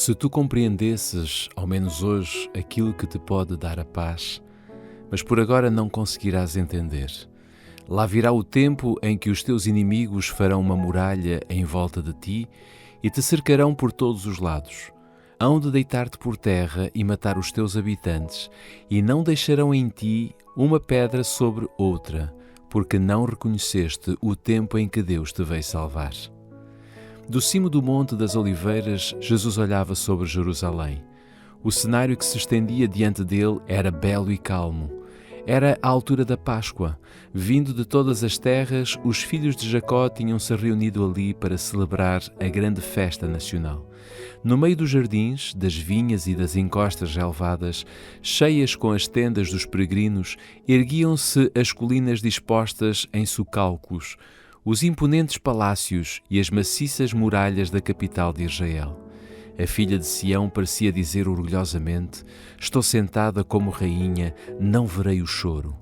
Se tu compreendesses, ao menos hoje, aquilo que te pode dar a paz, mas por agora não conseguirás entender. Lá virá o tempo em que os teus inimigos farão uma muralha em volta de ti e te cercarão por todos os lados. Hão de deitar-te por terra e matar os teus habitantes, e não deixarão em ti uma pedra sobre outra, porque não reconheceste o tempo em que Deus te veio salvar. Do cimo do Monte das Oliveiras, Jesus olhava sobre Jerusalém. O cenário que se estendia diante dele era belo e calmo. Era a altura da Páscoa. Vindo de todas as terras, os filhos de Jacó tinham-se reunido ali para celebrar a grande festa nacional. No meio dos jardins, das vinhas e das encostas relvadas, cheias com as tendas dos peregrinos, erguiam-se as colinas dispostas em socalcos, os imponentes palácios e as maciças muralhas da capital de Israel. A filha de Sião parecia dizer orgulhosamente: estou sentada como rainha, não verei o choro.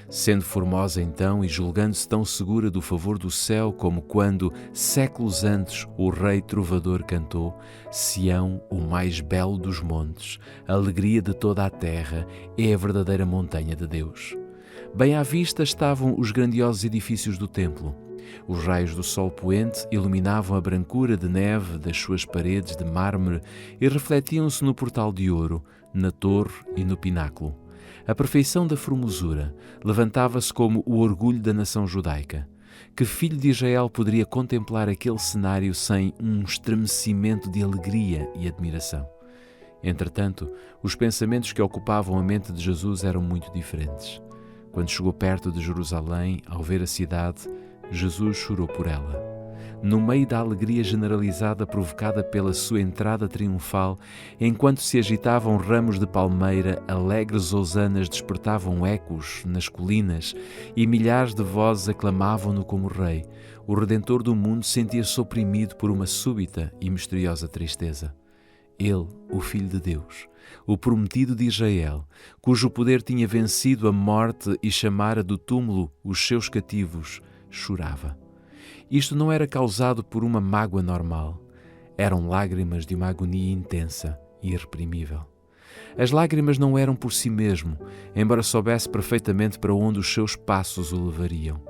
Sendo formosa então e julgando-se tão segura do favor do céu como quando, séculos antes, o rei trovador cantou: Sião, o mais belo dos montes, a alegria de toda a terra, é a verdadeira montanha de Deus. Bem à vista estavam os grandiosos edifícios do templo. Os raios do sol poente iluminavam a brancura de neve das suas paredes de mármore e refletiam-se no portal de ouro, na torre e no pináculo. A perfeição da formosura levantava-se como o orgulho da nação judaica. Que filho de Israel poderia contemplar aquele cenário sem um estremecimento de alegria e admiração? Entretanto, os pensamentos que ocupavam a mente de Jesus eram muito diferentes. Quando chegou perto de Jerusalém, ao ver a cidade, Jesus chorou por ela. No meio da alegria generalizada provocada pela sua entrada triunfal, enquanto se agitavam ramos de palmeira, alegres hosanas despertavam ecos nas colinas e milhares de vozes aclamavam-no como rei, o Redentor do mundo sentia-se oprimido por uma súbita e misteriosa tristeza. Ele, o Filho de Deus, o prometido de Israel, cujo poder tinha vencido a morte e chamara do túmulo os seus cativos, chorava. Isto não era causado por uma mágoa normal. Eram lágrimas de uma agonia intensa e irreprimível. As lágrimas não eram por si mesmo, embora soubesse perfeitamente para onde os seus passos o levariam.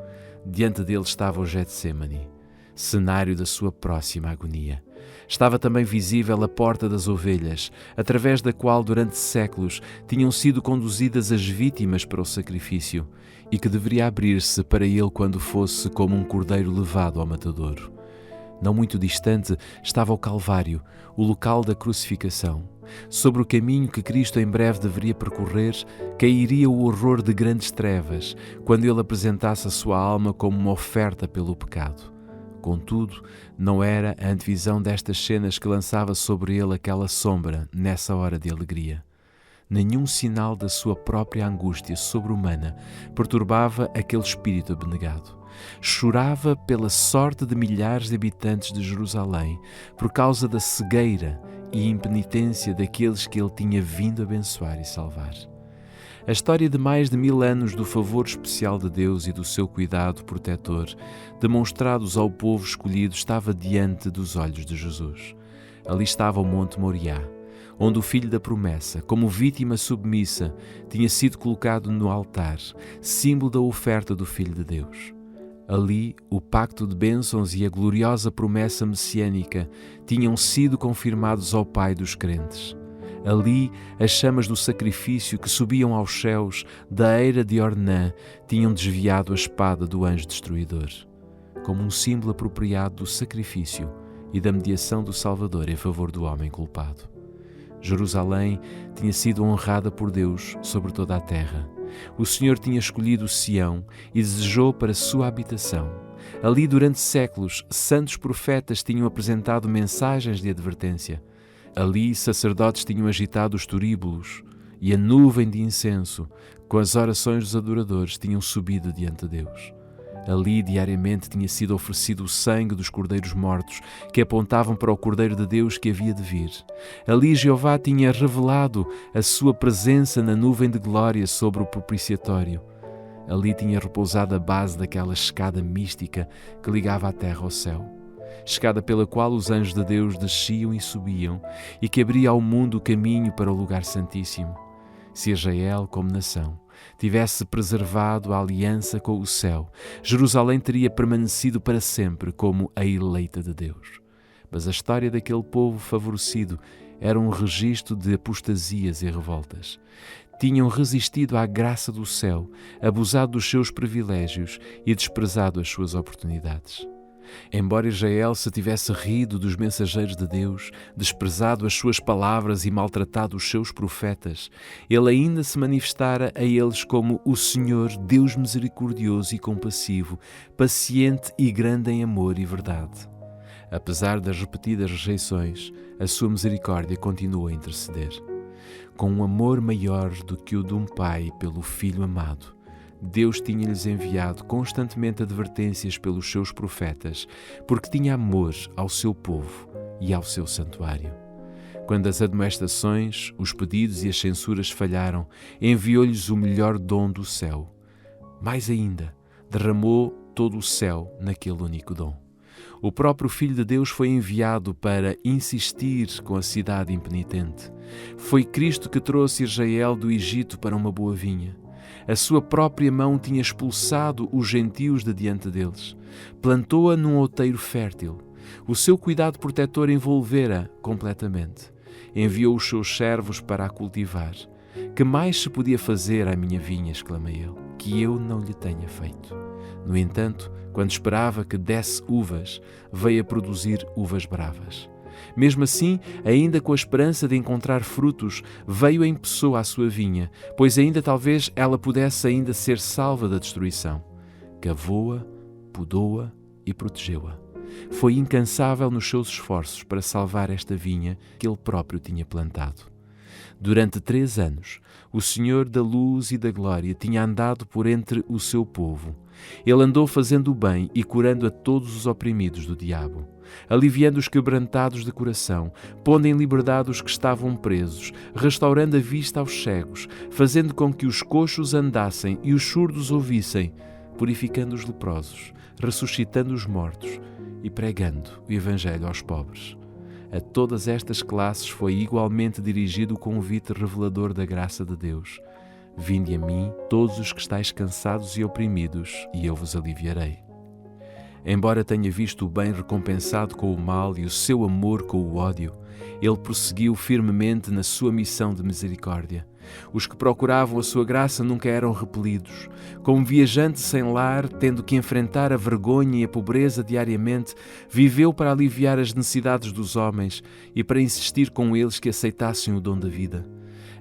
Diante dele estava o Getsémani, cenário da sua próxima agonia. Estava também visível a porta das ovelhas, através da qual durante séculos tinham sido conduzidas as vítimas para o sacrifício, e que deveria abrir-se para ele quando fosse como um cordeiro levado ao matadouro. Não muito distante estava o Calvário, o local da crucificação. Sobre o caminho que Cristo em breve deveria percorrer, cairia o horror de grandes trevas, quando ele apresentasse a sua alma como uma oferta pelo pecado. Contudo, não era a antevisão destas cenas que lançava sobre ele aquela sombra nessa hora de alegria. Nenhum sinal da sua própria angústia sobre-humana perturbava aquele espírito abnegado. Chorava pela sorte de milhares de habitantes de Jerusalém por causa da cegueira e impenitência daqueles que ele tinha vindo abençoar e salvar. A história de mais de 1000 anos do favor especial de Deus e do seu cuidado protetor, demonstrados ao povo escolhido, estava diante dos olhos de Jesus. Ali estava o Monte Moriá, onde o Filho da Promessa, como vítima submissa, tinha sido colocado no altar, símbolo da oferta do Filho de Deus. Ali, o pacto de bênçãos e a gloriosa promessa messiânica tinham sido confirmados ao Pai dos crentes. Ali, as chamas do sacrifício que subiam aos céus da eira de Ornã tinham desviado a espada do anjo destruidor, como um símbolo apropriado do sacrifício e da mediação do Salvador em favor do homem culpado. Jerusalém tinha sido honrada por Deus sobre toda a terra. O Senhor tinha escolhido Sião e desejou para sua habitação. Ali, durante séculos, santos profetas tinham apresentado mensagens de advertência. Ali, sacerdotes tinham agitado os turíbulos e a nuvem de incenso, com as orações dos adoradores, tinham subido diante de Deus. Ali, diariamente, tinha sido oferecido o sangue dos cordeiros mortos, que apontavam para o Cordeiro de Deus que havia de vir. Ali, Jeová tinha revelado a sua presença na nuvem de glória sobre o propiciatório. Ali tinha repousado a base daquela escada mística que ligava a terra ao céu. escada pela qual os anjos de Deus desciam e subiam, e que abria ao mundo o caminho para o lugar santíssimo. Se Israel, como nação, tivesse preservado a aliança com o céu, Jerusalém teria permanecido para sempre como a eleita de Deus. Mas a história daquele povo favorecido era um registro de apostasias e revoltas. Tinham resistido à graça do céu, abusado dos seus privilégios e desprezado as suas oportunidades. Embora Israel se tivesse rido dos mensageiros de Deus, desprezado as suas palavras e maltratado os seus profetas, ele ainda se manifestara a eles como o Senhor, Deus misericordioso e compassivo, paciente e grande em amor e verdade. Apesar das repetidas rejeições, a sua misericórdia continua a interceder. Com um amor maior do que o de um pai pelo filho amado, Deus tinha-lhes enviado constantemente advertências pelos seus profetas, porque tinha amor ao seu povo e ao seu santuário. Quando as admoestações, os pedidos e as censuras falharam, enviou-lhes o melhor dom do céu. Mais ainda, derramou todo o céu naquele único dom. O próprio Filho de Deus foi enviado para insistir com a cidade impenitente. Foi Cristo que trouxe Israel do Egito para uma boa vinha. A sua própria mão tinha expulsado os gentios de diante deles. Plantou-a num outeiro fértil. O seu cuidado protetor envolvera completamente. Enviou os seus servos para a cultivar. Que mais se podia fazer à minha vinha, exclama ele, que eu não lhe tenha feito? No entanto, quando esperava que desse uvas, veio a produzir uvas bravas. Mesmo assim, ainda com a esperança de encontrar frutos, veio em pessoa à sua vinha, pois ainda talvez ela pudesse ainda ser salva da destruição. Cavou-a, podou-a e protegeu-a. Foi incansável nos seus esforços para salvar esta vinha que ele próprio tinha plantado. Durante 3 anos, o Senhor da luz e da glória tinha andado por entre o seu povo. Ele andou fazendo o bem e curando a todos os oprimidos do diabo, aliviando os quebrantados de coração, pondo em liberdade os que estavam presos, restaurando a vista aos cegos, fazendo com que os coxos andassem e os surdos ouvissem, purificando os leprosos, ressuscitando os mortos e pregando o Evangelho aos pobres. A todas estas classes foi igualmente dirigido o convite revelador da graça de Deus. Vinde a mim, todos os que estáis cansados e oprimidos, e eu vos aliviarei. Embora tenha visto o bem recompensado com o mal e o seu amor com o ódio, ele prosseguiu firmemente na sua missão de misericórdia. Os que procuravam a sua graça nunca eram repelidos. Como viajante sem lar, tendo que enfrentar a vergonha e a pobreza diariamente, viveu para aliviar as necessidades dos homens e para insistir com eles que aceitassem o dom da vida.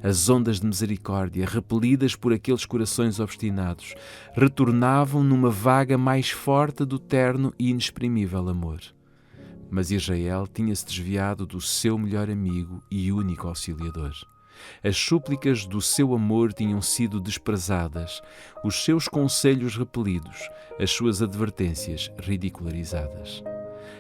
As ondas de misericórdia, repelidas por aqueles corações obstinados, retornavam numa vaga mais forte do terno e inexprimível amor. Mas Israel tinha-se desviado do seu melhor amigo e único auxiliador. As súplicas do seu amor tinham sido desprezadas, os seus conselhos repelidos, as suas advertências ridicularizadas.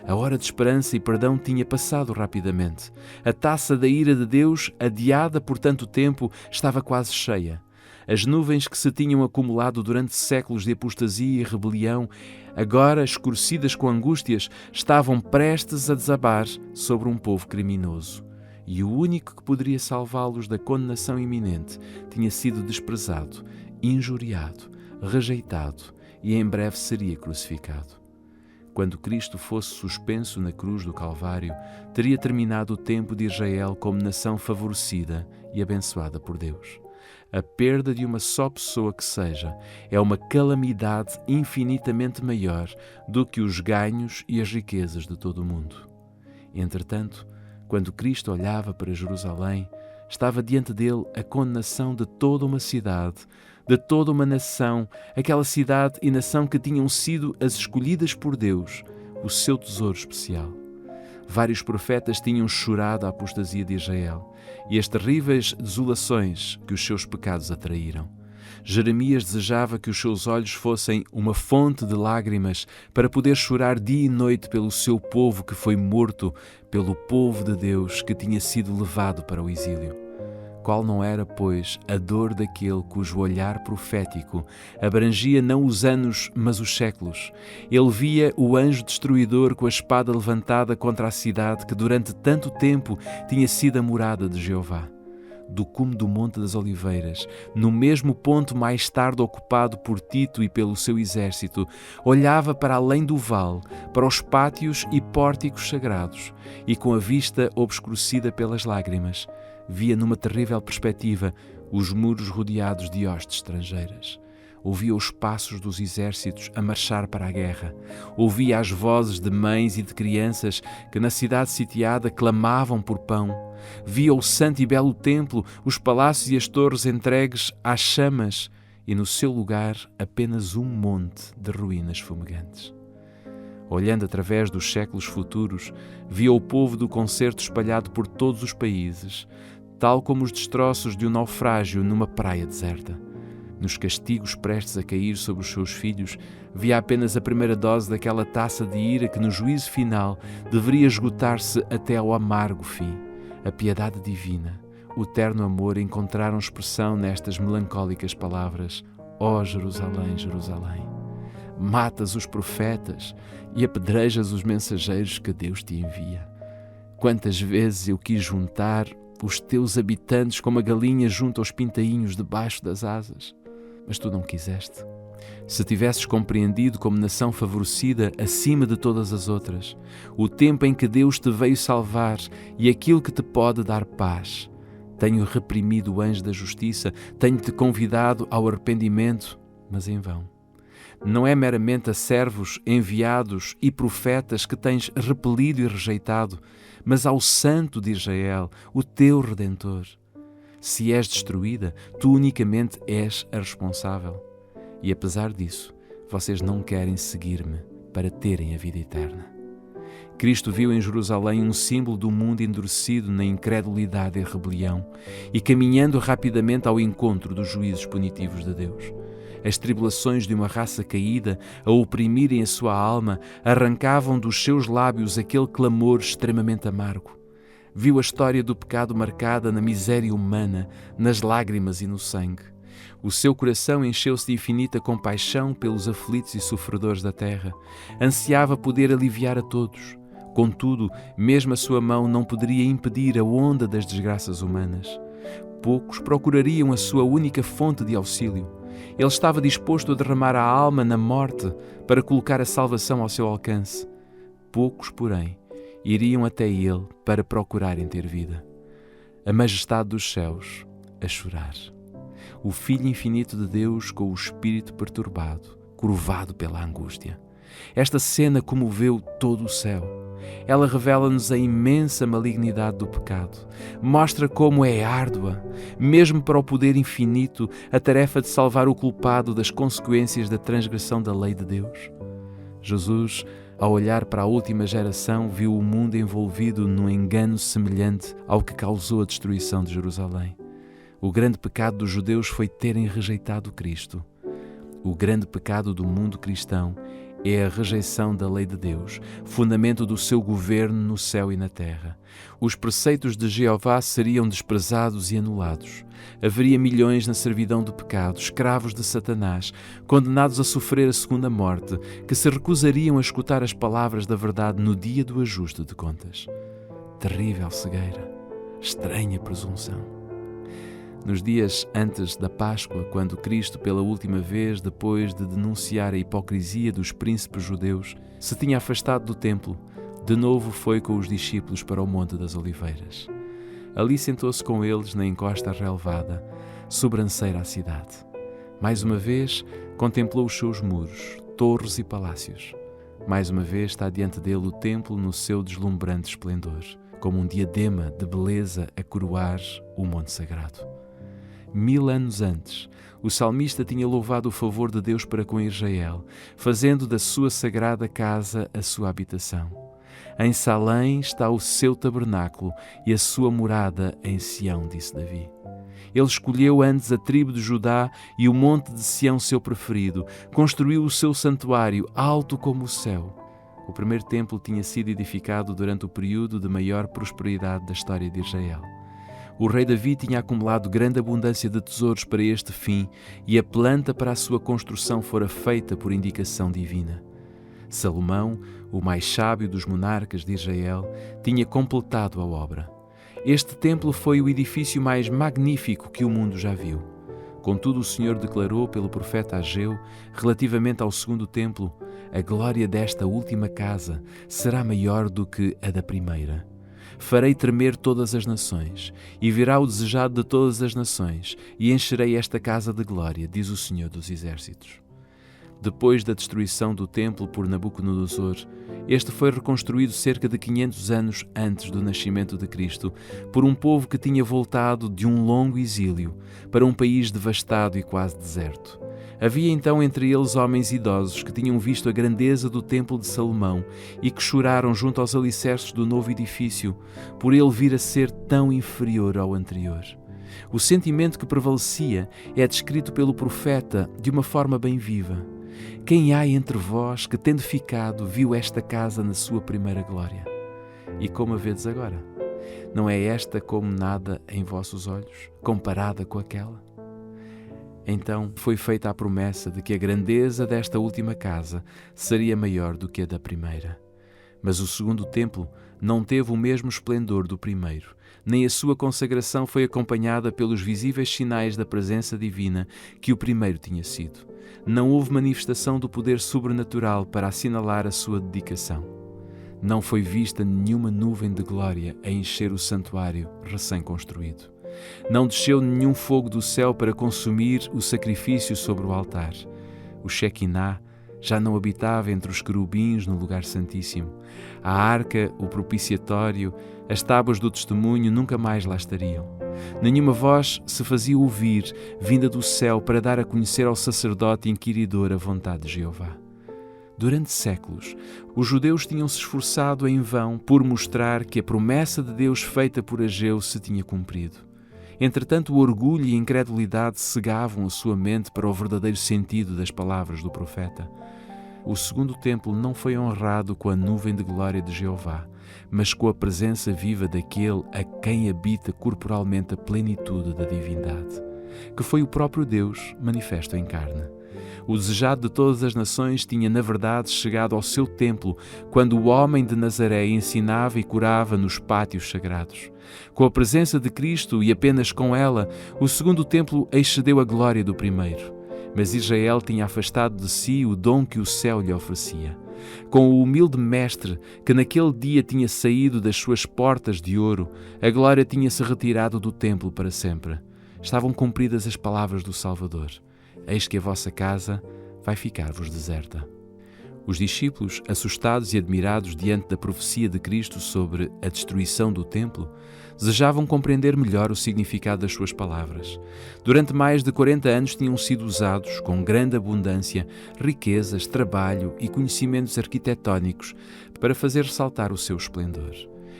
A hora de esperança e perdão tinha passado rapidamente. A taça da ira de Deus, adiada por tanto tempo, estava quase cheia. As nuvens que se tinham acumulado durante séculos de apostasia e rebelião, agora escurecidas com angústias, estavam prestes a desabar sobre um povo criminoso. E o único que poderia salvá-los da condenação iminente tinha sido desprezado, injuriado, rejeitado e em breve seria crucificado. Quando Cristo fosse suspenso na cruz do Calvário, teria terminado o tempo de Israel como nação favorecida e abençoada por Deus. A perda de uma só pessoa que seja é uma calamidade infinitamente maior do que os ganhos e as riquezas de todo o mundo. Entretanto, quando Cristo olhava para Jerusalém, estava diante dele a condenação de toda uma cidade, de toda uma nação, aquela cidade e nação que tinham sido as escolhidas por Deus, o seu tesouro especial. Vários profetas tinham chorado a apostasia de Israel e as terríveis desolações que os seus pecados atraíram. Jeremias desejava que os seus olhos fossem uma fonte de lágrimas para poder chorar dia e noite pelo seu povo que foi morto, pelo povo de Deus que tinha sido levado para o exílio. Qual não era, pois, a dor daquele cujo olhar profético abrangia não os anos, mas os séculos? Ele via o anjo destruidor com a espada levantada contra a cidade que durante tanto tempo tinha sido a morada de Jeová. Do cume do Monte das Oliveiras, no mesmo ponto mais tarde ocupado por Tito e pelo seu exército, olhava para além do vale, para os pátios e pórticos sagrados, e com a vista obscurecida pelas lágrimas, via numa terrível perspectiva os muros rodeados de hostes estrangeiras. Ouvia os passos dos exércitos a marchar para a guerra. Ouvia as vozes de mães e de crianças que na cidade sitiada clamavam por pão. Via o santo e belo templo, os palácios e as torres entregues às chamas e no seu lugar apenas um monte de ruínas fumegantes. Olhando através dos séculos futuros, via o povo do concerto espalhado por todos os países, tal como os destroços de um naufrágio numa praia deserta. Nos castigos prestes a cair sobre os seus filhos, via apenas a primeira dose daquela taça de ira que no juízo final deveria esgotar-se até ao amargo fim. A piedade divina, o terno amor encontraram expressão nestas melancólicas palavras: ó Jerusalém, Jerusalém, matas os profetas e apedrejas os mensageiros que Deus te envia. Quantas vezes eu quis juntar os teus habitantes como a galinha junta os pintainhos debaixo das asas, mas tu não quiseste. Se tivesses compreendido como nação favorecida acima de todas as outras, o tempo em que Deus te veio salvar e aquilo que te pode dar paz, tenho reprimido o anjo da justiça, tenho-te convidado ao arrependimento, mas em vão. Não é meramente a servos, enviados e profetas que tens repelido e rejeitado, mas ao Santo de Israel, o teu Redentor. Se és destruída, tu unicamente és a responsável. E apesar disso, vocês não querem seguir-me para terem a vida eterna. Cristo viu em Jerusalém um símbolo do mundo endurecido na incredulidade e rebelião e caminhando rapidamente ao encontro dos juízos punitivos de Deus. As tribulações de uma raça caída a oprimirem a sua alma arrancavam dos seus lábios aquele clamor extremamente amargo. Viu a história do pecado marcada na miséria humana, nas lágrimas e no sangue. O seu coração encheu-se de infinita compaixão pelos aflitos e sofredores da terra. Ansiava poder aliviar a todos. Contudo, mesmo a sua mão não poderia impedir a onda das desgraças humanas. Poucos procurariam a sua única fonte de auxílio. Ele estava disposto a derramar a alma na morte para colocar a salvação ao seu alcance. Poucos, porém, iriam até ele para procurarem ter vida. A majestade dos céus a chorar. O Filho infinito de Deus com o espírito perturbado, curvado pela angústia. Esta cena comoveu todo o céu. Ela revela-nos a imensa malignidade do pecado. Mostra como é árdua, mesmo para o poder infinito, a tarefa de salvar o culpado das consequências da transgressão da lei de Deus. Jesus, ao olhar para a última geração, viu o mundo envolvido num engano semelhante ao que causou a destruição de Jerusalém. O grande pecado dos judeus foi terem rejeitado Cristo. O grande pecado do mundo cristão é a rejeição da lei de Deus, fundamento do seu governo no céu e na terra. Os preceitos de Jeová seriam desprezados e anulados. Haveria milhões na servidão do pecado, escravos de Satanás, condenados a sofrer a segunda morte, que se recusariam a escutar as palavras da verdade no dia do ajuste de contas. Terrível cegueira, estranha presunção. Nos dias antes da Páscoa, quando Cristo, pela última vez, depois de denunciar a hipocrisia dos príncipes judeus, se tinha afastado do templo, de novo foi com os discípulos para o Monte das Oliveiras. Ali sentou-se com eles na encosta relevada, sobranceira à cidade. Mais uma vez, contemplou os seus muros, torres e palácios. Mais uma vez está diante dele o templo no seu deslumbrante esplendor, como um diadema de beleza a coroar o monte sagrado. 1000 anos antes, o salmista tinha louvado o favor de Deus para com Israel, fazendo da sua sagrada casa a sua habitação. Em Salém está o seu tabernáculo e a sua morada em Sião, disse Davi. Ele escolheu antes a tribo de Judá e o monte de Sião, seu preferido. Construiu o seu santuário, alto como o céu. O primeiro templo tinha sido edificado durante o período de maior prosperidade da história de Israel. O rei Davi tinha acumulado grande abundância de tesouros para este fim, e a planta para a sua construção fora feita por indicação divina. Salomão, o mais sábio dos monarcas de Israel, tinha completado a obra. Este templo foi o edifício mais magnífico que o mundo já viu. Contudo, o Senhor declarou pelo profeta Ageu, relativamente ao segundo templo: a glória desta última casa será maior do que a da primeira. Farei tremer todas as nações, e virá o desejado de todas as nações, e encherei esta casa de glória, diz o Senhor dos Exércitos. Depois da destruição do templo por Nabucodonosor, este foi reconstruído cerca de 500 anos antes do nascimento de Cristo, por um povo que tinha voltado de um longo exílio para um país devastado e quase deserto. Havia então entre eles homens idosos que tinham visto a grandeza do templo de Salomão e que choraram junto aos alicerces do novo edifício, por ele vir a ser tão inferior ao anterior. O sentimento que prevalecia é descrito pelo profeta de uma forma bem viva. Quem há entre vós que, tendo ficado, viu esta casa na sua primeira glória? E como a vedes agora? Não é esta como nada em vossos olhos, comparada com aquela? Então foi feita a promessa de que a grandeza desta última casa seria maior do que a da primeira. Mas o segundo templo não teve o mesmo esplendor do primeiro, nem a sua consagração foi acompanhada pelos visíveis sinais da presença divina que o primeiro tinha sido. Não houve manifestação do poder sobrenatural para assinalar a sua dedicação. Não foi vista nenhuma nuvem de glória a encher o santuário recém-construído. Não desceu nenhum fogo do céu para consumir o sacrifício sobre o altar. O Shequiná já não habitava entre os querubins no lugar santíssimo. A arca, o propiciatório, as tábuas do testemunho nunca mais lá estariam. Nenhuma voz se fazia ouvir, vinda do céu, para dar a conhecer ao sacerdote inquiridor a vontade de Jeová. Durante séculos, os judeus tinham-se esforçado em vão por mostrar que a promessa de Deus feita por Ageu se tinha cumprido. Entretanto, o orgulho e a incredulidade cegavam a sua mente para o verdadeiro sentido das palavras do profeta. O segundo templo não foi honrado com a nuvem de glória de Jeová, mas com a presença viva daquele a quem habita corporalmente a plenitude da divindade, que foi o próprio Deus manifesto em carne. O desejado de todas as nações tinha, na verdade, chegado ao seu templo quando o homem de Nazaré ensinava e curava nos pátios sagrados. Com a presença de Cristo e apenas com ela, o segundo templo excedeu a glória do primeiro. Mas Israel tinha afastado de si o dom que o céu lhe oferecia. Com o humilde mestre que naquele dia tinha saído das suas portas de ouro, a glória tinha-se retirado do templo para sempre. Estavam cumpridas as palavras do Salvador: eis que a vossa casa vai ficar-vos deserta. Os discípulos, assustados e admirados diante da profecia de Cristo sobre a destruição do templo, desejavam compreender melhor o significado das suas palavras. Durante mais de 40 anos tinham sido usados, com grande abundância, riquezas, trabalho e conhecimentos arquitetónicos para fazer ressaltar o seu esplendor.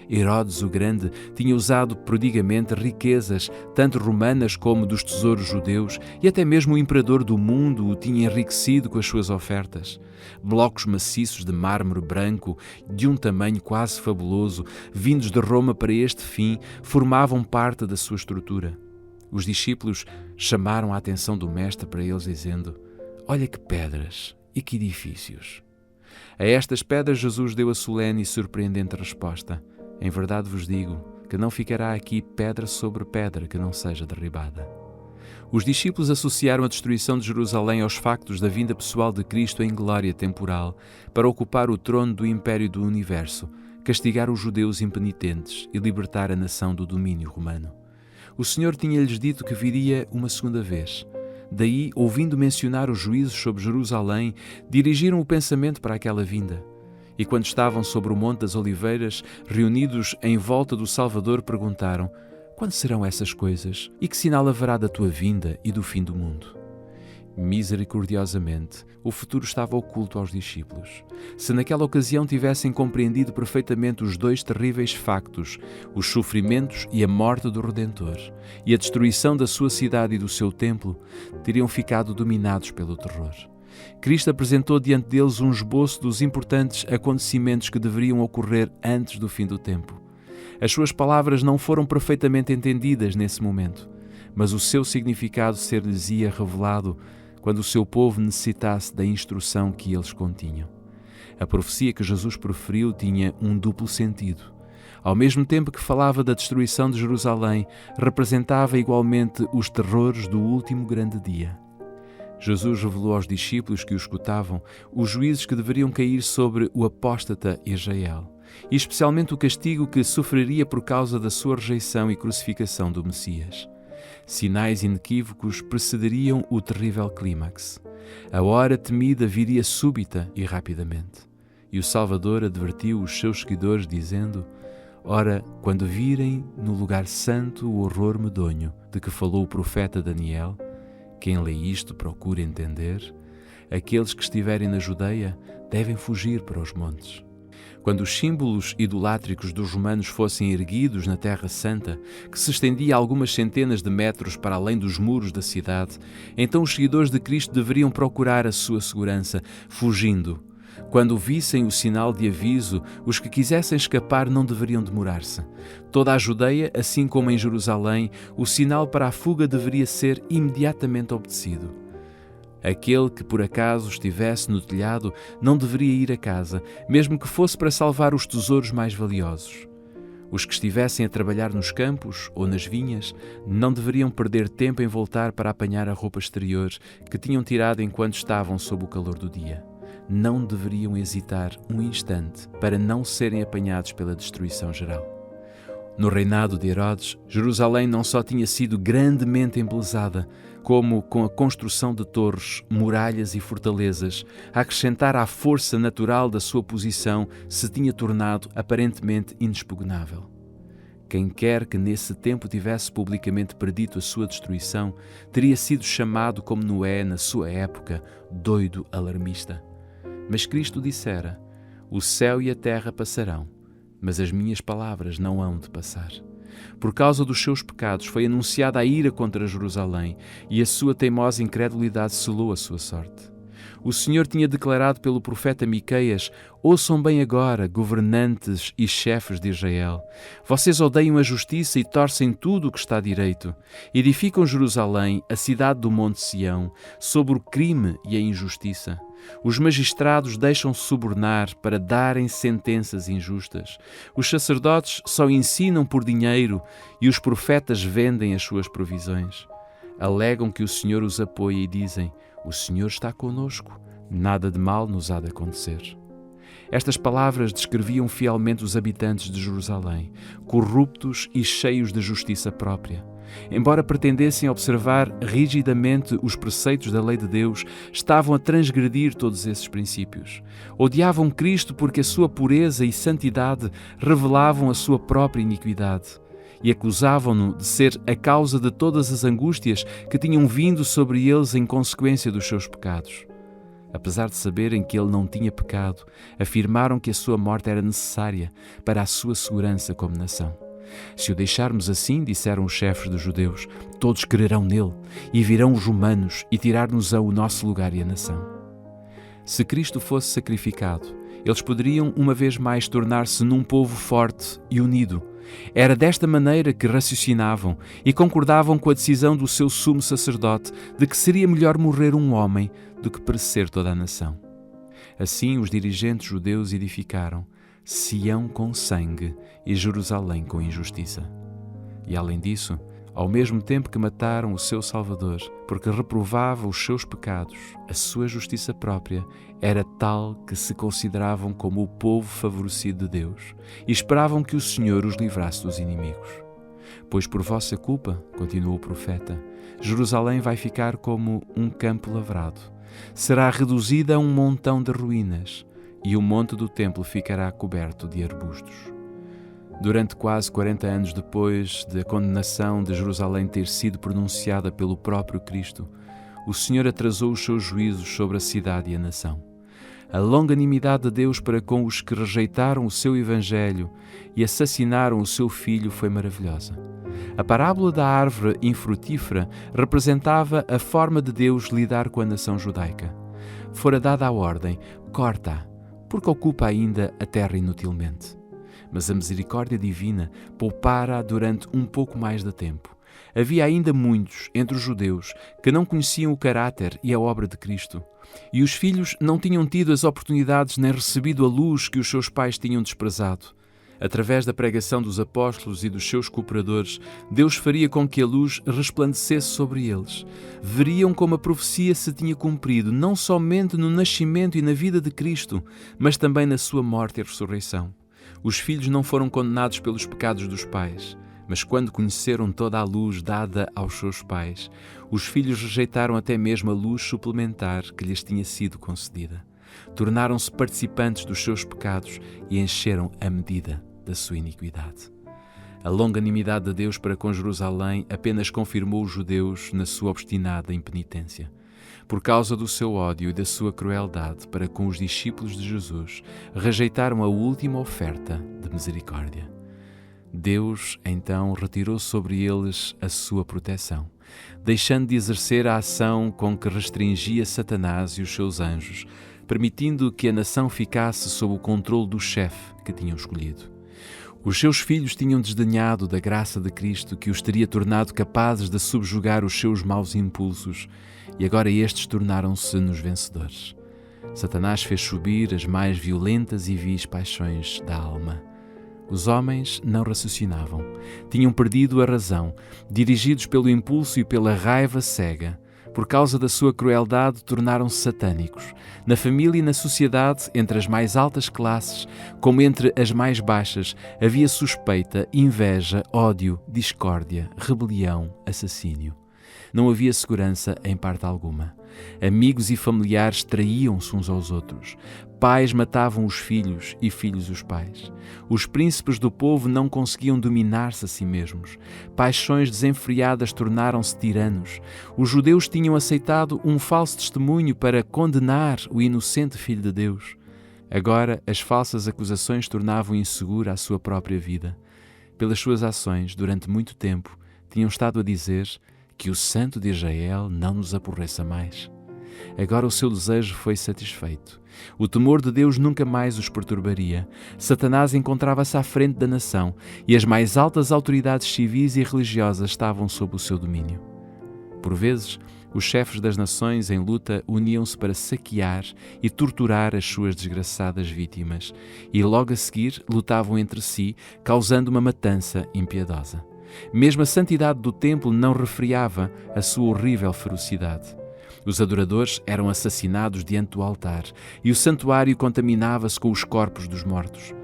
Herodes o Grande tinha usado prodigamente riquezas, tanto romanas como dos tesouros judeus, e até mesmo o imperador do mundo o tinha enriquecido com as suas ofertas. Blocos maciços de mármore branco, de um tamanho quase fabuloso, vindos de Roma para este fim, formavam parte da sua estrutura. Os discípulos chamaram a atenção do Mestre para eles, dizendo: olha que pedras e que edifícios! A estas pedras Jesus deu a solene e surpreendente resposta: em verdade vos digo que não ficará aqui pedra sobre pedra que não seja derribada. Os discípulos associaram a destruição de Jerusalém aos factos da vinda pessoal de Cristo em glória temporal para ocupar o trono do império do universo, castigar os judeus impenitentes e libertar a nação do domínio romano. O Senhor tinha-lhes dito que viria uma segunda vez. Daí, ouvindo mencionar os juízos sobre Jerusalém, dirigiram o pensamento para aquela vinda. E quando estavam sobre o Monte das Oliveiras, reunidos em volta do Salvador, perguntaram: quando serão essas coisas? E que sinal haverá da tua vinda e do fim do mundo? Misericordiosamente, o futuro estava oculto aos discípulos. Se naquela ocasião tivessem compreendido perfeitamente os dois terríveis factos, os sofrimentos e a morte do Redentor, e a destruição da sua cidade e do seu templo, teriam ficado dominados pelo terror. Cristo apresentou diante deles um esboço dos importantes acontecimentos que deveriam ocorrer antes do fim do tempo. As suas palavras não foram perfeitamente entendidas nesse momento, mas o seu significado ser-lhes-ia revelado quando o seu povo necessitasse da instrução que eles continham. A profecia que Jesus proferiu tinha um duplo sentido. Ao mesmo tempo que falava da destruição de Jerusalém, representava igualmente os terrores do último grande dia. Jesus revelou aos discípulos que o escutavam os juízos que deveriam cair sobre o apóstata Israel, e especialmente o castigo que sofreria por causa da sua rejeição e crucificação do Messias. Sinais inequívocos precederiam o terrível clímax. A hora temida viria súbita e rapidamente. E o Salvador advertiu os seus seguidores, dizendo: Ora, quando virem no lugar santo o horror medonho de que falou o profeta Daniel, quem lê isto procura entender, aqueles que estiverem na Judeia devem fugir para os montes. Quando os símbolos idolátricos dos romanos fossem erguidos na Terra Santa, que se estendia algumas centenas de metros para além dos muros da cidade, então os seguidores de Cristo deveriam procurar a sua segurança, fugindo. Quando vissem o sinal de aviso, os que quisessem escapar não deveriam demorar-se. Toda a Judeia, assim como em Jerusalém, o sinal para a fuga deveria ser imediatamente obedecido. Aquele que por acaso estivesse no telhado não deveria ir a casa, mesmo que fosse para salvar os tesouros mais valiosos. Os que estivessem a trabalhar nos campos ou nas vinhas não deveriam perder tempo em voltar para apanhar a roupa exterior que tinham tirado enquanto estavam sob o calor do dia. Não deveriam hesitar um instante para não serem apanhados pela destruição geral. No reinado de Herodes, Jerusalém não só tinha sido grandemente embelezada, como com a construção de torres, muralhas e fortalezas, a acrescentar à força natural da sua posição, se tinha tornado aparentemente inexpugnável. Quem quer que nesse tempo tivesse publicamente predito a sua destruição, teria sido chamado, como Noé na sua época, doido alarmista. Mas Cristo dissera: o céu e a terra passarão, mas as minhas palavras não hão de passar. Por causa dos seus pecados foi anunciada a ira contra Jerusalém, e a sua teimosa incredulidade selou a sua sorte. O Senhor tinha declarado pelo profeta Miqueias: ouçam bem agora, governantes e chefes de Israel. Vocês odeiam a justiça e torcem tudo o que está direito. Edificam Jerusalém, a cidade do Monte Sião, sobre o crime e a injustiça. Os magistrados deixam-se subornar para darem sentenças injustas. Os sacerdotes só ensinam por dinheiro e os profetas vendem as suas provisões. Alegam que o Senhor os apoia e dizem: o Senhor está conosco, nada de mal nos há de acontecer. Estas palavras descreviam fielmente os habitantes de Jerusalém, corruptos e cheios de justiça própria. Embora pretendessem observar rigidamente os preceitos da lei de Deus, estavam a transgredir todos esses princípios. Odiavam Cristo porque a sua pureza e santidade revelavam a sua própria iniquidade, e acusavam-no de ser a causa de todas as angústias que tinham vindo sobre eles em consequência dos seus pecados. Apesar de saberem que ele não tinha pecado, afirmaram que a sua morte era necessária para a sua segurança como nação. Se o deixarmos assim, disseram os chefes dos judeus, todos crerão nele, e virão os romanos e tirar-nos-ão o nosso lugar e a nação. Se Cristo fosse sacrificado, eles poderiam uma vez mais tornar-se num povo forte e unido. Era desta maneira que raciocinavam e concordavam com a decisão do seu sumo sacerdote de que seria melhor morrer um homem do que perecer toda a nação. Assim os dirigentes judeus edificaram Sião com sangue e Jerusalém com injustiça. E além disso, ao mesmo tempo que mataram o seu Salvador, porque reprovava os seus pecados, a sua justiça própria era tal que se consideravam como o povo favorecido de Deus e esperavam que o Senhor os livrasse dos inimigos. Pois por vossa culpa, continuou o profeta, Jerusalém vai ficar como um campo lavrado. Será reduzida a um montão de ruínas, e o monte do templo ficará coberto de arbustos. Durante quase 40 anos depois da condenação de Jerusalém ter sido pronunciada pelo próprio Cristo, o Senhor atrasou os seus juízos sobre a cidade e a nação. A longanimidade de Deus para com os que rejeitaram o seu Evangelho e assassinaram o seu Filho foi maravilhosa. A parábola da árvore infrutífera representava a forma de Deus lidar com a nação judaica. Fora dada a ordem: corta-a, porque ocupa ainda a terra inutilmente. mas a misericórdia divina poupara durante um pouco mais de tempo. Havia ainda muitos entre os judeus que não conheciam o caráter e a obra de Cristo, e os filhos não tinham tido as oportunidades nem recebido a luz que os seus pais tinham desprezado. Através da pregação dos apóstolos e dos seus cooperadores, Deus faria com que a luz resplandecesse sobre eles. Veriam como a profecia se tinha cumprido, não somente no nascimento e na vida de Cristo, mas também na sua morte e ressurreição. Os filhos não foram condenados pelos pecados dos pais, mas quando conheceram toda a luz dada aos seus pais, os filhos rejeitaram até mesmo a luz suplementar que lhes tinha sido concedida. Tornaram-se participantes dos seus pecados e encheram a medida da sua iniquidade. A longanimidade de Deus para com Jerusalém apenas confirmou os judeus na sua obstinada impenitência. Por causa do seu ódio e da sua crueldade para com os discípulos de Jesus, rejeitaram a última oferta de misericórdia. Deus, então, retirou sobre eles a sua proteção, deixando de exercer a ação com que restringia Satanás e os seus anjos, permitindo que a nação ficasse sob o controle do chefe que tinham escolhido. Os seus filhos tinham desdenhado da graça de Cristo que os teria tornado capazes de subjugar os seus maus impulsos, e agora estes tornaram-se nos vencedores. Satanás fez subir as mais violentas e vis paixões da alma. Os homens não raciocinavam, tinham perdido a razão, dirigidos pelo impulso e pela raiva cega. Por causa da sua crueldade, tornaram-se satânicos. Na família e na sociedade, entre as mais altas classes, como entre as mais baixas, havia suspeita, inveja, ódio, discórdia, rebelião, assassínio. Não havia segurança em parte alguma. Amigos e familiares traíam-se uns aos outros. Pais matavam os filhos e filhos os pais. Os príncipes do povo não conseguiam dominar-se a si mesmos. Paixões desenfreadas tornaram-se tiranos. Os judeus tinham aceitado um falso testemunho para condenar o inocente Filho de Deus. Agora, as falsas acusações tornavam insegura a sua própria vida. Pelas suas ações, durante muito tempo, tinham estado a dizer que o Santo de Israel não nos aborreça mais. Agora o seu desejo foi satisfeito. O temor de Deus nunca mais os perturbaria. Satanás encontrava-se à frente da nação e as mais altas autoridades civis e religiosas estavam sob o seu domínio. Por vezes, os chefes das nações em luta uniam-se para saquear e torturar as suas desgraçadas vítimas e logo a seguir lutavam entre si, causando uma matança impiedosa. Mesmo a santidade do templo não refriava a sua horrível ferocidade. Os adoradores eram assassinados diante do altar e o santuário contaminava-se com os corpos dos mortos.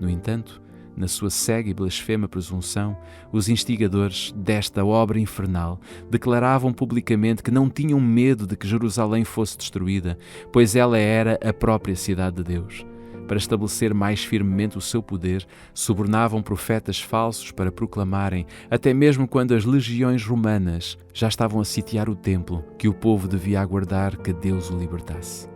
No entanto, na sua cega e blasfema presunção, os instigadores desta obra infernal declaravam publicamente que não tinham medo de que Jerusalém fosse destruída, pois ela era a própria cidade de Deus. Para estabelecer mais firmemente o seu poder, subornavam profetas falsos para proclamarem, até mesmo quando as legiões romanas já estavam a sitiar o templo, que o povo devia aguardar que Deus o libertasse.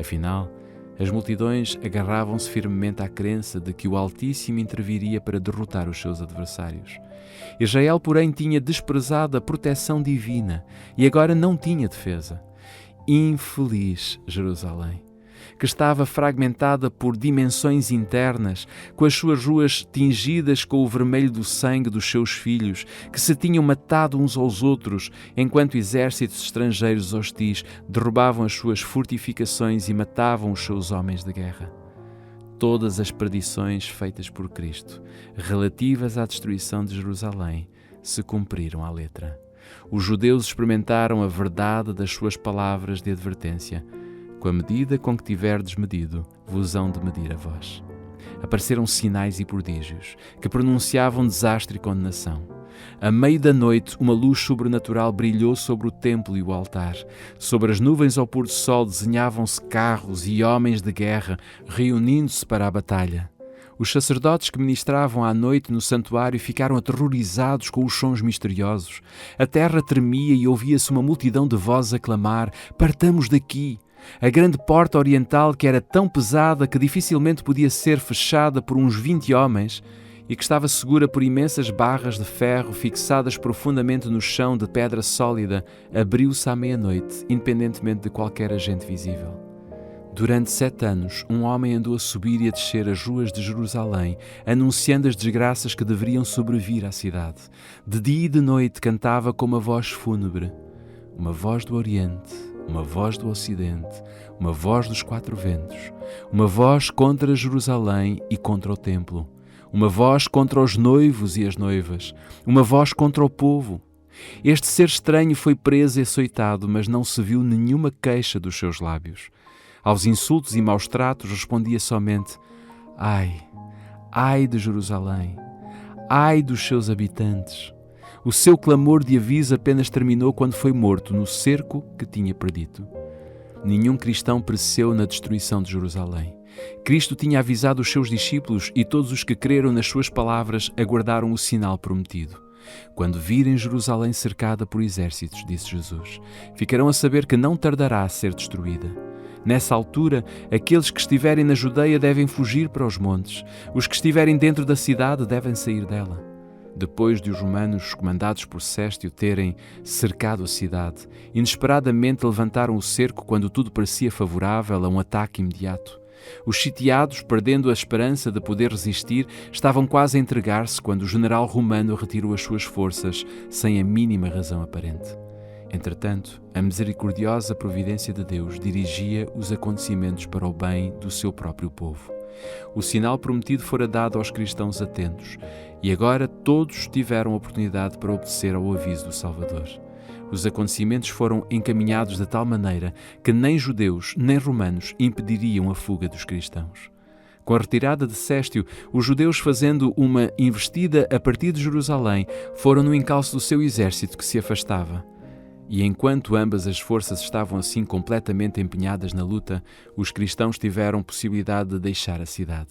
Afinal, as multidões agarravam-se firmemente à crença de que o Altíssimo interviria para derrotar os seus adversários. Israel, porém, tinha desprezado a proteção divina e agora não tinha defesa. Infeliz Jerusalém, que estava fragmentada por dimensões internas, com as suas ruas tingidas com o vermelho do sangue dos seus filhos, que se tinham matado uns aos outros, enquanto exércitos estrangeiros hostis derrubavam as suas fortificações e matavam os seus homens de guerra. Todas as predições feitas por Cristo, relativas à destruição de Jerusalém, se cumpriram à letra. Os judeus experimentaram a verdade das suas palavras de advertência. Com a medida com que tiverdes medido, vos hão de medir a vós. Apareceram sinais e prodígios, que pronunciavam desastre e condenação. À meio da noite, uma luz sobrenatural brilhou sobre o templo e o altar. Sobre as nuvens ao pôr do sol desenhavam-se carros e homens de guerra, reunindo-se para a batalha. Os sacerdotes que ministravam à noite no santuário ficaram aterrorizados com os sons misteriosos. A terra tremia e ouvia-se uma multidão de vozes a clamar: "Partamos daqui!" A grande porta oriental, que era tão pesada que dificilmente podia ser fechada por uns 20 homens e que estava segura por imensas barras de ferro fixadas profundamente no chão de pedra sólida, abriu-se à meia-noite, independentemente de qualquer agente visível. Durante 7 anos, um homem andou a subir e a descer as ruas de Jerusalém, anunciando as desgraças que deveriam sobrevir à cidade. De dia e de noite cantava com uma voz fúnebre, uma voz do Oriente, uma voz do Ocidente, uma voz dos 4 ventos, uma voz contra Jerusalém e contra o templo, uma voz contra os noivos e as noivas, uma voz contra o povo. Este ser estranho foi preso e açoitado, mas não se viu nenhuma queixa dos seus lábios. Aos insultos e maus tratos respondia somente: ai, ai de Jerusalém, ai dos seus habitantes. O seu clamor de aviso apenas terminou quando foi morto no cerco que tinha predito. Nenhum cristão pereceu na destruição de Jerusalém. Cristo tinha avisado os seus discípulos e todos os que creram nas suas palavras aguardaram o sinal prometido. Quando virem Jerusalém cercada por exércitos, disse Jesus, ficarão a saber que não tardará a ser destruída. Nessa altura, aqueles que estiverem na Judeia devem fugir para os montes. Os que estiverem dentro da cidade devem sair dela. Depois de os romanos, comandados por Séstio, terem cercado a cidade, inesperadamente levantaram o cerco quando tudo parecia favorável a um ataque imediato. Os sitiados, perdendo a esperança de poder resistir, estavam quase a entregar-se quando o general romano retirou as suas forças sem a mínima razão aparente. Entretanto, a misericordiosa providência de Deus dirigia os acontecimentos para o bem do seu próprio povo. O sinal prometido fora dado aos cristãos atentos, e agora todos tiveram a oportunidade para obedecer ao aviso do Salvador. Os acontecimentos foram encaminhados de tal maneira que nem judeus nem romanos impediriam a fuga dos cristãos. Com a retirada de Séstio, os judeus, fazendo uma investida a partir de Jerusalém, foram no encalço do seu exército que se afastava. E enquanto ambas as forças estavam assim completamente empenhadas na luta, os cristãos tiveram possibilidade de deixar a cidade.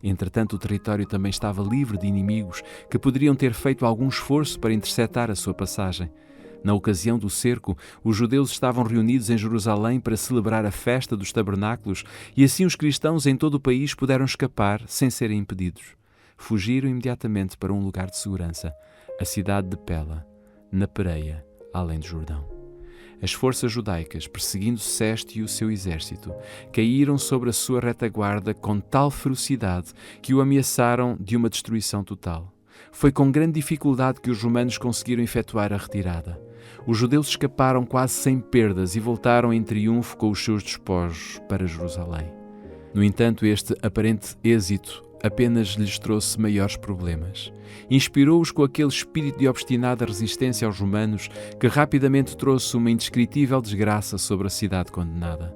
Entretanto, o território também estava livre de inimigos que poderiam ter feito algum esforço para interceptar a sua passagem. Na ocasião do cerco, os judeus estavam reunidos em Jerusalém para celebrar a festa dos tabernáculos e assim os cristãos em todo o país puderam escapar sem serem impedidos. Fugiram imediatamente para um lugar de segurança, a cidade de Pela, na Pereia, além do Jordão. As forças judaicas, perseguindo Séstio e o seu exército, caíram sobre a sua retaguarda com tal ferocidade que o ameaçaram de uma destruição total. Foi com grande dificuldade que os romanos conseguiram efetuar a retirada. Os judeus escaparam quase sem perdas e voltaram em triunfo com os seus despojos para Jerusalém. No entanto, este aparente êxito apenas lhes trouxe maiores problemas. Inspirou-os com aquele espírito de obstinada resistência aos romanos que rapidamente trouxe uma indescritível desgraça sobre a cidade condenada.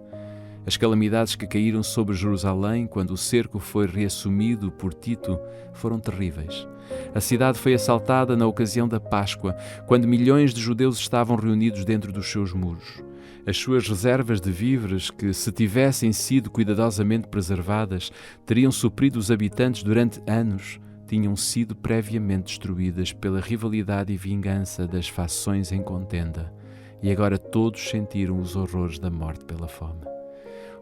As calamidades que caíram sobre Jerusalém quando o cerco foi reassumido por Tito foram terríveis. A cidade foi assaltada na ocasião da Páscoa, quando milhões de judeus estavam reunidos dentro dos seus muros. As suas reservas de víveres, que se tivessem sido cuidadosamente preservadas, teriam suprido os habitantes durante anos, tinham sido previamente destruídas pela rivalidade e vingança das fações em contenda, e agora todos sentiram os horrores da morte pela fome.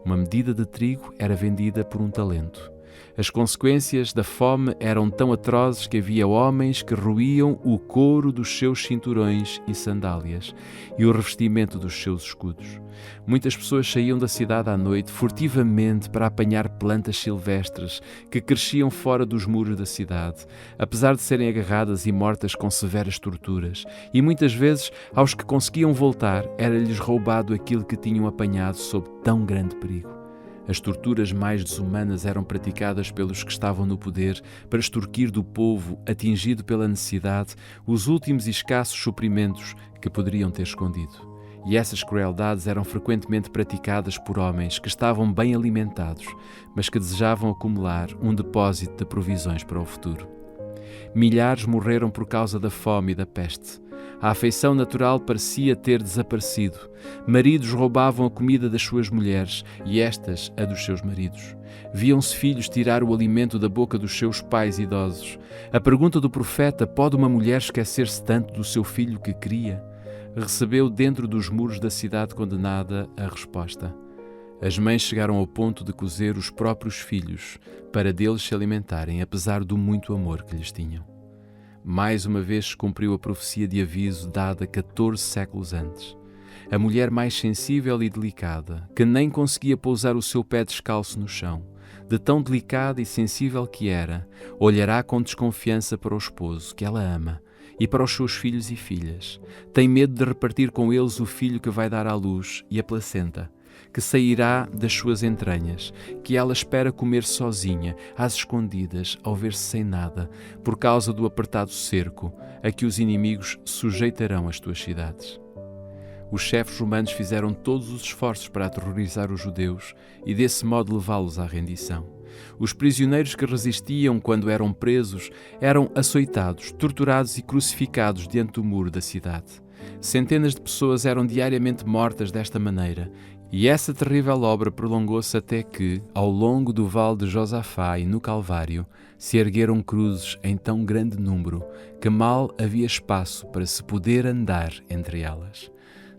Uma medida de trigo era vendida por um talento. As consequências da fome eram tão atrozes que havia homens que roíam o couro dos seus cinturões e sandálias e o revestimento dos seus escudos. Muitas pessoas saíam da cidade à noite furtivamente para apanhar plantas silvestres que cresciam fora dos muros da cidade, apesar de serem agarradas e mortas com severas torturas, e muitas vezes, aos que conseguiam voltar, era-lhes roubado aquilo que tinham apanhado sob tão grande perigo. As torturas mais desumanas eram praticadas pelos que estavam no poder para extorquir do povo, atingido pela necessidade, os últimos e escassos suprimentos que poderiam ter escondido. E essas crueldades eram frequentemente praticadas por homens que estavam bem alimentados, mas que desejavam acumular um depósito de provisões para o futuro. Milhares morreram por causa da fome e da peste. A afeição natural parecia ter desaparecido. Maridos roubavam a comida das suas mulheres e estas a dos seus maridos. Viam-se filhos tirar o alimento da boca dos seus pais idosos. A pergunta do profeta: pode uma mulher esquecer-se tanto do seu filho que cria? Recebeu dentro dos muros da cidade condenada a resposta. As mães chegaram ao ponto de cozer os próprios filhos para deles se alimentarem, apesar do muito amor que lhes tinham. Mais uma vez se cumpriu a profecia de aviso dada 14 séculos antes. a mulher mais sensível e delicada, que nem conseguia pousar o seu pé descalço no chão, de tão delicada e sensível que era, olhará com desconfiança para o esposo que ela ama e para os seus filhos e filhas. Tem medo de repartir com eles o filho que vai dar à luz e a placenta, que sairá das suas entranhas, que ela espera comer sozinha, às escondidas, ao ver-se sem nada, por causa do apertado cerco a que os inimigos sujeitarão as tuas cidades. Os chefes romanos fizeram todos os esforços para aterrorizar os judeus e desse modo levá-los à rendição. Os prisioneiros que resistiam quando eram presos eram açoitados, torturados e crucificados diante do muro da cidade. Centenas de pessoas eram diariamente mortas desta maneira, e essa terrível obra prolongou-se até que, ao longo do vale de Josafá e no Calvário, se ergueram cruzes em tão grande número que mal havia espaço para se poder andar entre elas.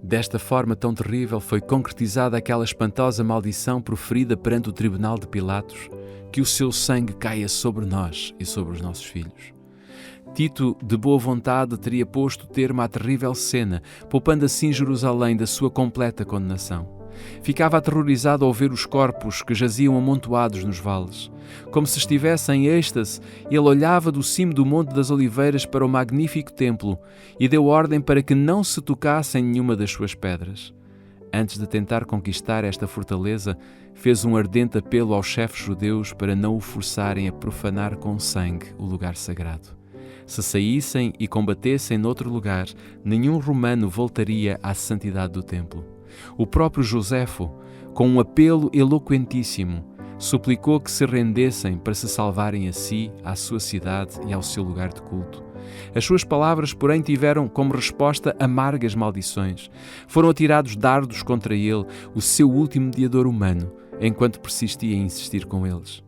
Desta forma tão terrível foi concretizada aquela espantosa maldição proferida perante o tribunal de Pilatos, que o seu sangue caia sobre nós e sobre os nossos filhos. Tito, de boa vontade, teria posto termo à terrível cena, poupando assim Jerusalém da sua completa condenação. Ficava aterrorizado ao ver os corpos que jaziam amontoados nos vales. Como se estivesse em êxtase, ele olhava do cimo do Monte das Oliveiras para o magnífico templo e deu ordem para que não se tocasse em nenhuma das suas pedras. Antes de tentar conquistar esta fortaleza, fez um ardente apelo aos chefes judeus para não o forçarem a profanar com sangue o lugar sagrado. Se saíssem e combatessem noutro lugar, nenhum romano voltaria à santidade do templo. O próprio Josefo, com um apelo eloquentíssimo, suplicou que se rendessem para se salvarem a si, à sua cidade e ao seu lugar de culto. As suas palavras, porém, tiveram como resposta amargas maldições. Foram atirados dardos contra ele, o seu último mediador humano, enquanto persistia em insistir com eles.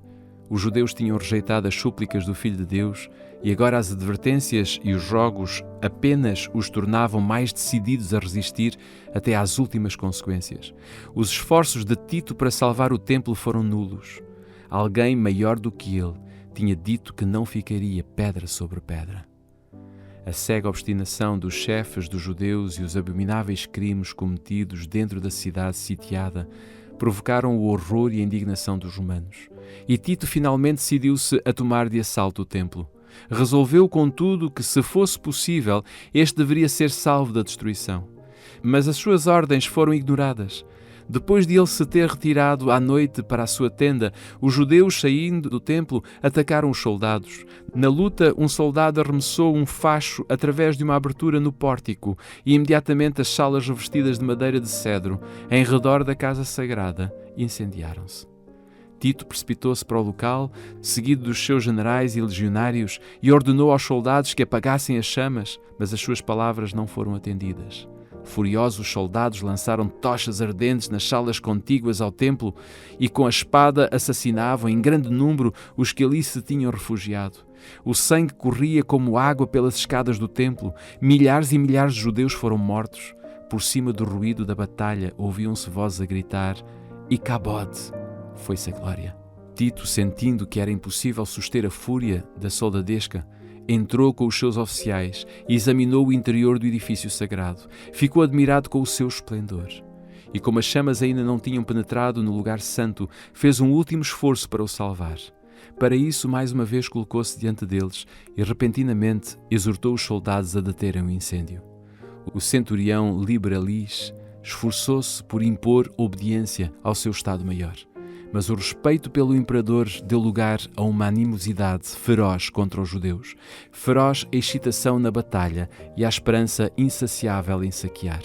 Os judeus tinham rejeitado as súplicas do Filho de Deus e agora as advertências e os jogos apenas os tornavam mais decididos a resistir até às últimas consequências. Os esforços de Tito para salvar o templo foram nulos. Alguém maior do que ele tinha dito que não ficaria pedra sobre pedra. A cega obstinação dos chefes dos judeus e os abomináveis crimes cometidos dentro da cidade sitiada provocaram o horror e a indignação dos romanos. E Tito finalmente decidiu-se a tomar de assalto o templo. Resolveu, contudo, que, se fosse possível, este deveria ser salvo da destruição. Mas as suas ordens foram ignoradas. Depois de ele se ter retirado à noite para a sua tenda, os judeus, saindo do templo, atacaram os soldados. Na luta, um soldado arremessou um facho através de uma abertura no pórtico e imediatamente as salas revestidas de madeira de cedro, em redor da casa sagrada, incendiaram-se. Tito precipitou-se para o local, seguido dos seus generais e legionários, e ordenou aos soldados que apagassem as chamas, mas as suas palavras não foram atendidas. Furiosos, os soldados lançaram tochas ardentes nas salas contíguas ao templo e com a espada assassinavam em grande número os que ali se tinham refugiado. O sangue corria como água pelas escadas do templo. Milhares e milhares de judeus foram mortos. Por cima do ruído da batalha ouviam-se vozes a gritar: "Icabod!" Foi-se a glória. Tito, sentindo que era impossível suster a fúria da soldadesca, entrou com os seus oficiais e examinou o interior do edifício sagrado. Ficou admirado com o seu esplendor. E como as chamas ainda não tinham penetrado no lugar santo, fez um último esforço para o salvar. Para isso, mais uma vez colocou-se diante deles e repentinamente exortou os soldados a deterem o incêndio. O centurião Liberalis esforçou-se por impor obediência ao seu Estado-Maior. Mas o respeito pelo imperador deu lugar a uma animosidade feroz contra os judeus, feroz excitação na batalha e a esperança insaciável em saquear.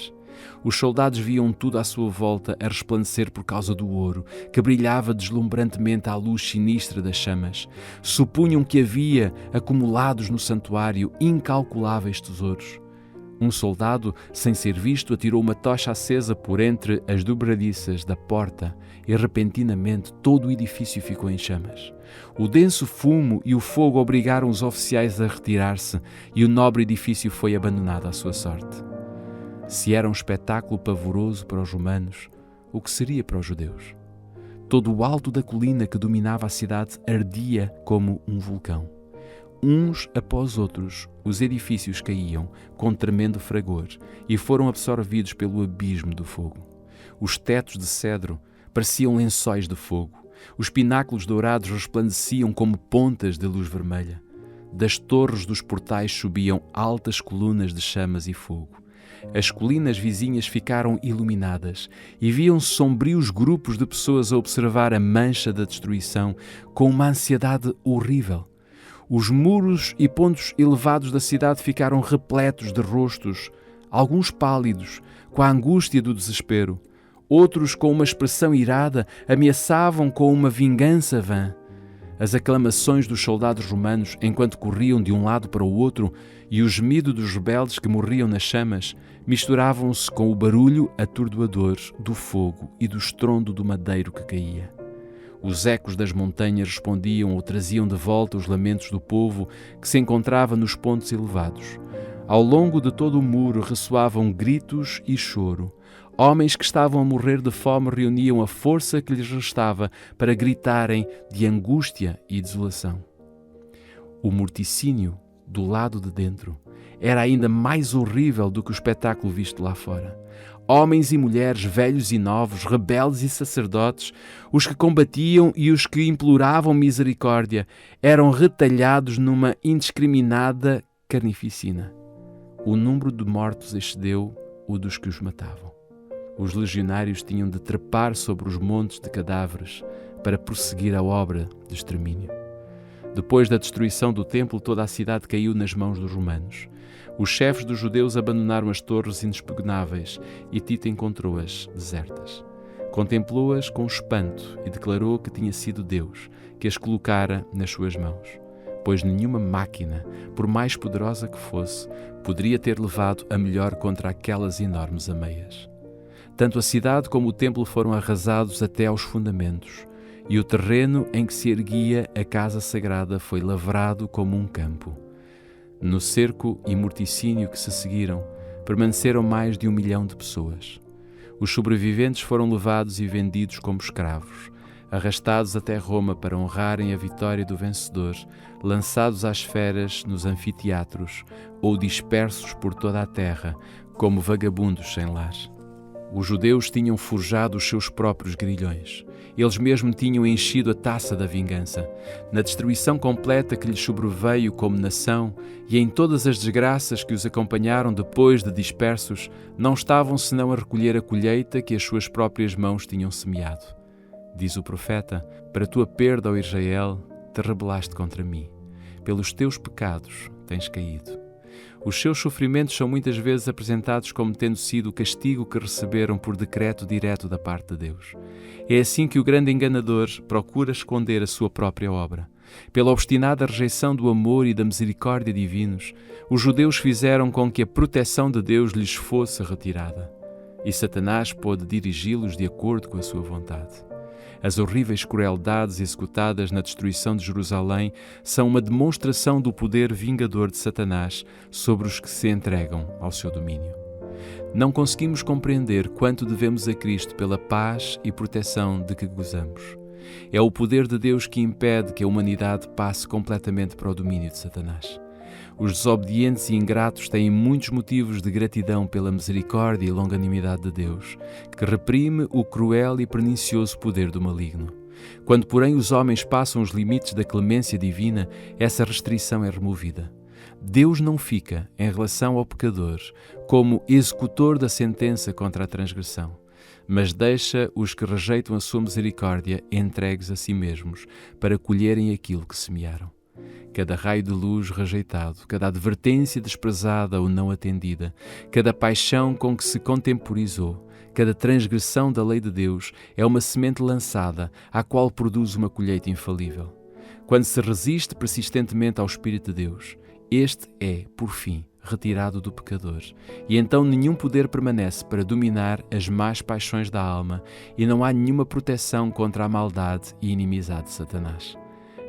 Os soldados viam tudo à sua volta a resplandecer por causa do ouro, que brilhava deslumbrantemente à luz sinistra das chamas. Supunham que havia, acumulados no santuário, incalculáveis tesouros. Um soldado, sem ser visto, atirou uma tocha acesa por entre as dobradiças da porta e, repentinamente, todo o edifício ficou em chamas. O denso fumo e o fogo obrigaram os oficiais a retirar-se e o nobre edifício foi abandonado à sua sorte. Se era um espetáculo pavoroso para os romanos, o que seria para os judeus? Todo o alto da colina que dominava a cidade ardia como um vulcão. uns após outros, os edifícios caíam com tremendo fragor e foram absorvidos pelo abismo do fogo. Os tetos de cedro pareciam lençóis de fogo. Os pináculos dourados resplandeciam como pontas de luz vermelha. Das torres dos portais subiam altas colunas de chamas e fogo. As colinas vizinhas ficaram iluminadas e viam-se sombrios grupos de pessoas a observar a mancha da destruição com uma ansiedade horrível. Os muros e pontos elevados da cidade ficaram repletos de rostos, alguns pálidos, com a angústia do desespero. Outros, com uma expressão irada, ameaçavam com uma vingança vã. As aclamações dos soldados romanos, enquanto corriam de um lado para o outro, e o gemido dos rebeldes que morriam nas chamas, misturavam-se com o barulho atordoador do fogo e do estrondo do madeiro que caía. Os ecos das montanhas respondiam ou traziam de volta os lamentos do povo que se encontrava nos pontos elevados. Ao longo de todo o muro ressoavam gritos e choro. Homens que estavam a morrer de fome reuniam a força que lhes restava para gritarem de angústia e desolação. O morticínio do lado de dentro era ainda mais horrível do que o espetáculo visto lá fora. Homens e mulheres, velhos e novos, rebeldes e sacerdotes, os que combatiam e os que imploravam misericórdia, eram retalhados numa indiscriminada carnificina. O número de mortos excedeu o dos que os matavam. Os legionários tinham de trepar sobre os montes de cadáveres para prosseguir a obra de extermínio. Depois da destruição do templo, toda a cidade caiu nas mãos dos romanos. Os chefes dos judeus abandonaram as torres inexpugnáveis e Tito encontrou-as desertas. Contemplou-as com espanto e declarou que tinha sido Deus que as colocara nas suas mãos, pois nenhuma máquina, por mais poderosa que fosse, poderia ter levado a melhor contra aquelas enormes ameias. Tanto a cidade como o templo foram arrasados até aos fundamentos, e o terreno em que se erguia a casa sagrada foi lavrado como um campo. No cerco e morticínio que se seguiram, permaneceram mais de 1 milhão de pessoas. Os sobreviventes foram levados e vendidos como escravos, arrastados até Roma para honrarem a vitória do vencedor, lançados às feras nos anfiteatros ou dispersos por toda a terra, como vagabundos sem lar. Os judeus tinham forjado os seus próprios grilhões. Eles mesmos tinham enchido a taça da vingança. Na destruição completa que lhes sobreveio como nação e em todas as desgraças que os acompanharam depois de dispersos, não estavam senão a recolher a colheita que as suas próprias mãos tinham semeado. Diz o profeta: para tua perda, ó Israel, te rebelaste contra mim. Pelos teus pecados tens caído. Os seus sofrimentos são muitas vezes apresentados como tendo sido o castigo que receberam por decreto direto da parte de Deus. É assim que o grande enganador procura esconder a sua própria obra. Pela obstinada rejeição do amor e da misericórdia divinos, os judeus fizeram com que a proteção de Deus lhes fosse retirada. E Satanás pôde dirigi-los de acordo com a sua vontade. As horríveis crueldades executadas na destruição de Jerusalém são uma demonstração do poder vingador de Satanás sobre os que se entregam ao seu domínio. Não conseguimos compreender quanto devemos a Cristo pela paz e proteção de que gozamos. É o poder de Deus que impede que a humanidade passe completamente para o domínio de Satanás. Os desobedientes e ingratos têm muitos motivos de gratidão pela misericórdia e longanimidade de Deus, que reprime o cruel e pernicioso poder do maligno. Quando, porém, os homens passam os limites da clemência divina, essa restrição é removida. Deus não fica, em relação ao pecador, como executor da sentença contra a transgressão, mas deixa os que rejeitam a sua misericórdia entregues a si mesmos para colherem aquilo que semearam. Cada raio de luz rejeitado, cada advertência desprezada ou não atendida, cada paixão com que se contemporizou, cada transgressão da lei de Deus é uma semente lançada, à qual produz uma colheita infalível. Quando se resiste persistentemente ao Espírito de Deus, este é, por fim, retirado do pecador, e então nenhum poder permanece para dominar as más paixões da alma e não há nenhuma proteção contra a maldade e inimizade de Satanás.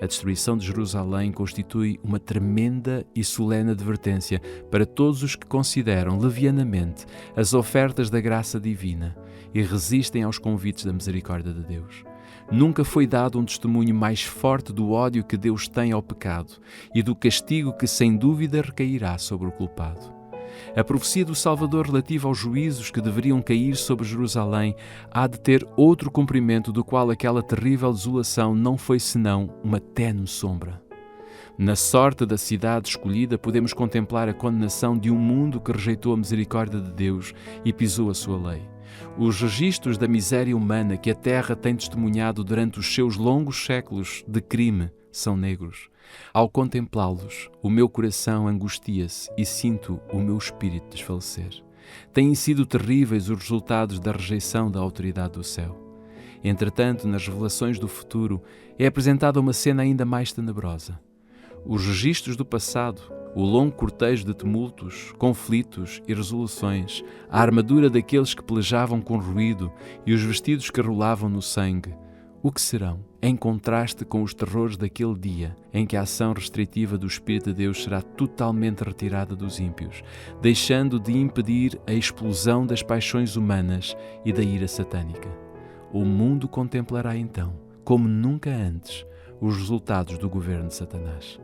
A destruição de Jerusalém constitui uma tremenda e solene advertência para todos os que consideram levianamente as ofertas da graça divina e resistem aos convites da misericórdia de Deus. Nunca foi dado um testemunho mais forte do ódio que Deus tem ao pecado e do castigo que sem dúvida recairá sobre o culpado. A profecia do Salvador relativa aos juízos que deveriam cair sobre Jerusalém há de ter outro cumprimento do qual aquela terrível desolação não foi senão uma tênue sombra. Na sorte da cidade escolhida podemos contemplar a condenação de um mundo que rejeitou a misericórdia de Deus e pisou a sua lei. Os registros da miséria humana que a terra tem testemunhado durante os seus longos séculos de crime são negros. Ao contemplá-los, o meu coração angustia-se e sinto o meu espírito desfalecer. Têm sido terríveis os resultados da rejeição da autoridade do céu. Entretanto, nas revelações do futuro, é apresentada uma cena ainda mais tenebrosa. Os registros do passado, o longo cortejo de tumultos, conflitos e resoluções, a armadura daqueles que pelejavam com ruído e os vestidos que rolavam no sangue, o que serão, em contraste com os terrores daquele dia em que a ação restritiva do Espírito de Deus será totalmente retirada dos ímpios, deixando de impedir a explosão das paixões humanas e da ira satânica. O mundo contemplará então, como nunca antes, os resultados do governo de Satanás.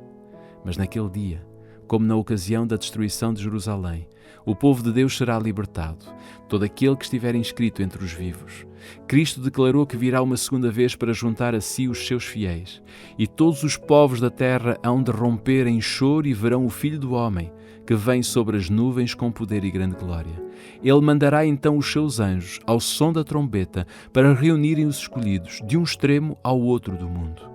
Mas naquele dia, como na ocasião da destruição de Jerusalém, o povo de Deus será libertado, todo aquele que estiver inscrito entre os vivos. Cristo declarou que virá uma segunda vez para juntar a si os seus fiéis, e todos os povos da terra hão de romper em choro e verão o Filho do Homem, que vem sobre as nuvens com poder e grande glória. Ele mandará então os seus anjos, ao som da trombeta, para reunirem os escolhidos de um extremo ao outro do mundo.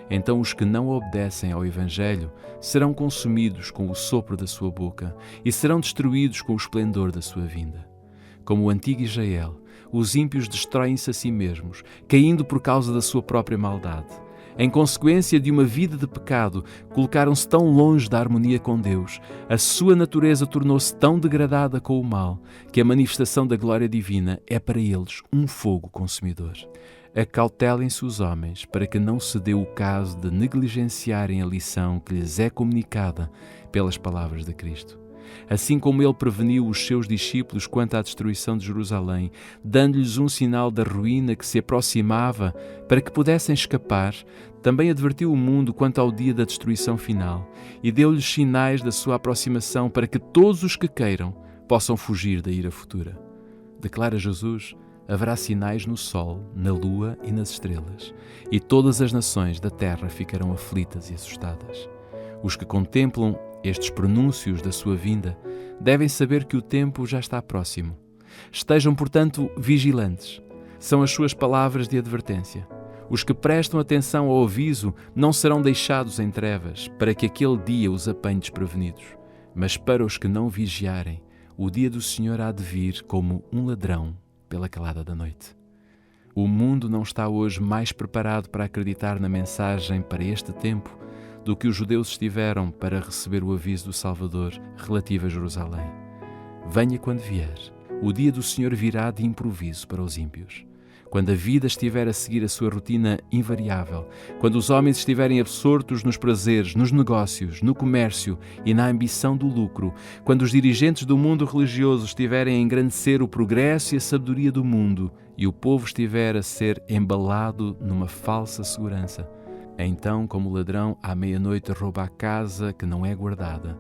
Então os que não obedecem ao Evangelho serão consumidos com o sopro da sua boca e serão destruídos com o esplendor da sua vinda. Como o antigo Israel, os ímpios destroem-se a si mesmos, caindo por causa da sua própria maldade. Em consequência de uma vida de pecado, colocaram-se tão longe da harmonia com Deus, a sua natureza tornou-se tão degradada com o mal, que a manifestação da glória divina é para eles um fogo consumidor. Acautelem-se os homens para que não se dê o caso de negligenciarem a lição que lhes é comunicada pelas palavras de Cristo. Assim como ele preveniu os seus discípulos quanto à destruição de Jerusalém, dando-lhes um sinal da ruína que se aproximava para que pudessem escapar, também advertiu o mundo quanto ao dia da destruição final e deu-lhes sinais da sua aproximação para que todos os que queiram possam fugir da ira futura. Declara Jesus: haverá sinais no sol, na lua e nas estrelas, e todas as nações da terra ficarão aflitas e assustadas. Os que contemplam estes pronúncios da sua vinda devem saber que o tempo já está próximo. Estejam, portanto, vigilantes. São as suas palavras de advertência. Os que prestam atenção ao aviso não serão deixados em trevas, para que aquele dia os apanhe desprevenidos. Mas para os que não vigiarem, o dia do Senhor há de vir como um ladrão pela calada da noite. O mundo não está hoje mais preparado para acreditar na mensagem para este tempo do que os judeus estiveram para receber o aviso do Salvador relativo a Jerusalém. Venha quando vier, o dia do Senhor virá de improviso para os ímpios. Quando a vida estiver a seguir a sua rotina invariável, quando os homens estiverem absortos nos prazeres, nos negócios, no comércio e na ambição do lucro, quando os dirigentes do mundo religioso estiverem a engrandecer o progresso e a sabedoria do mundo e o povo estiver a ser embalado numa falsa segurança, então, como o ladrão à meia-noite rouba a casa que não é guardada,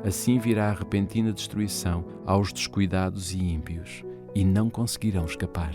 assim virá a repentina destruição aos descuidados e ímpios, e não conseguirão escapar.